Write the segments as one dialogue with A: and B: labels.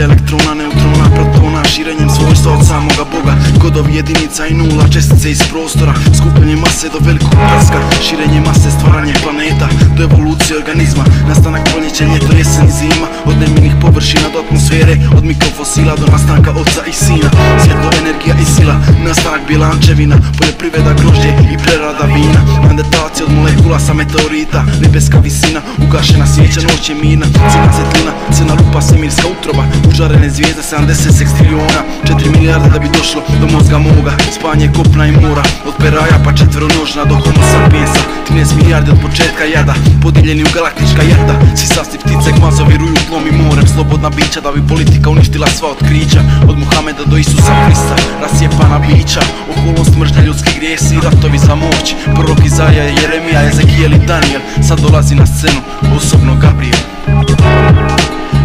A: Vibracija elektrona, neutrona, protona, širenjem svojstva od samoga Boga. Kodovi jedinica i nula, čestice iz prostora, skupljanje mase do velikog praska, širenje mase, stvaranje planeta, do evolucije organizma, nastanak proljeće, ljeto, jesen i zima, od neminih površina do atmosfere, od mikrofosila do nastanka oca i sina, svjetlo, energija i sila, nastanak bjelančevina, poljoprivreda, grožđe i prerada vina, mandatacija od molekula sa meteorita, nebeska visina, ugašena svijeća, noć je mirna, crna svjetlina, crna lupa, svemirska utroba, užarene zvijezde, 70 sekstriona, 4 milijarde da bi došlo do mozga moga, spanje kopna i mora, od peraja pa četveronožna do homo sapiensa, 13 milijarde od početka jada, podijeljeni u galaktička jada, sisasti ptice, gmazovi ruju tlom i morem, slobodna bića da bi politika uništila sva otkrića, od Muhameda do Isusa Krista, rasjepana bića, okolnost, mržnja, ljudski grijesi, ratovi za moć, prorok Izaja, Jeremija, Ezekijel i Daniel, sad dolazi na scenu osobno Gabriel.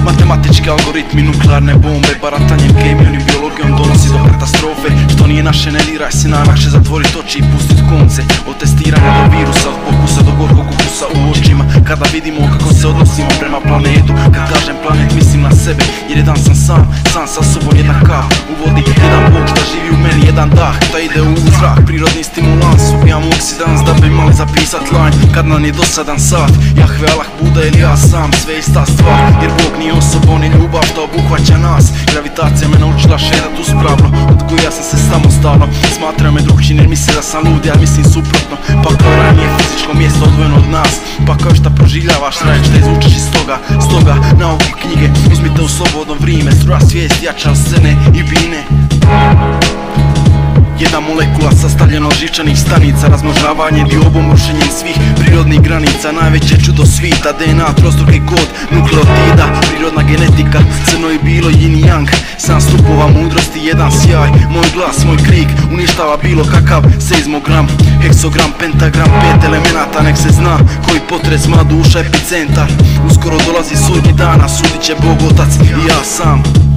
A: Matematički algoritmi, nuklearne bombe, baratanjem kemijom i biologijom donosi do katastrofe. Što nije naše ne diraj se, najlakše zatvorit oči i pustit konce. Od testiranja do virusa, od pokusa do gorkog ukusa u očima. Kada vidimo kako se odnosimo prema planetu, kad kažem planet mislim na sebe, jer jedan sam sam sa sobom jedan K. Uvodi jedan Bog šta živi u meni, jedan dah, ta ide u zrak, prirodni stimulans. Ubijam oksidans da bi imali zapisat line, kad nam je dosadan sat. Jahve, Allah, Buda ili ja sam, sve ista stvar, jer Bog nije osoba, on je ljubav što obuhvaća nas. Gravitacija me naučila šedat uspravno, odgojio sam se samostalno. Smatraju me drugčin jer misle da sam lud, ja mislim suprotno. Pa kao raj nije fizičko mjesto odvojeno od nas, pa kao šta proživljavaš raj šta izvučeš iz toga. Stoga nauke knjige uzmite u slobodno vrijeme, struja svijest jača od scene i bine. Jedna molekula sastavljena od živčanih stanica, razmnožavanje diobom, rušenjem svih prirodnih granica. Najveće čudo svita, DNA, trostruki kod nukleotida, prirodna genetika, crno i bilo, yin i yang, 7 stupova mudrosti, jedan sjaj. Moj glas, moj krik, uništava bilo kakav seizmogram, heksogram, pentagram, 5 elemenata, nek se zna koji potres ma duša epicentar. Uskoro dolazi sudnji dana, sudit će Bog Otac i ja sam.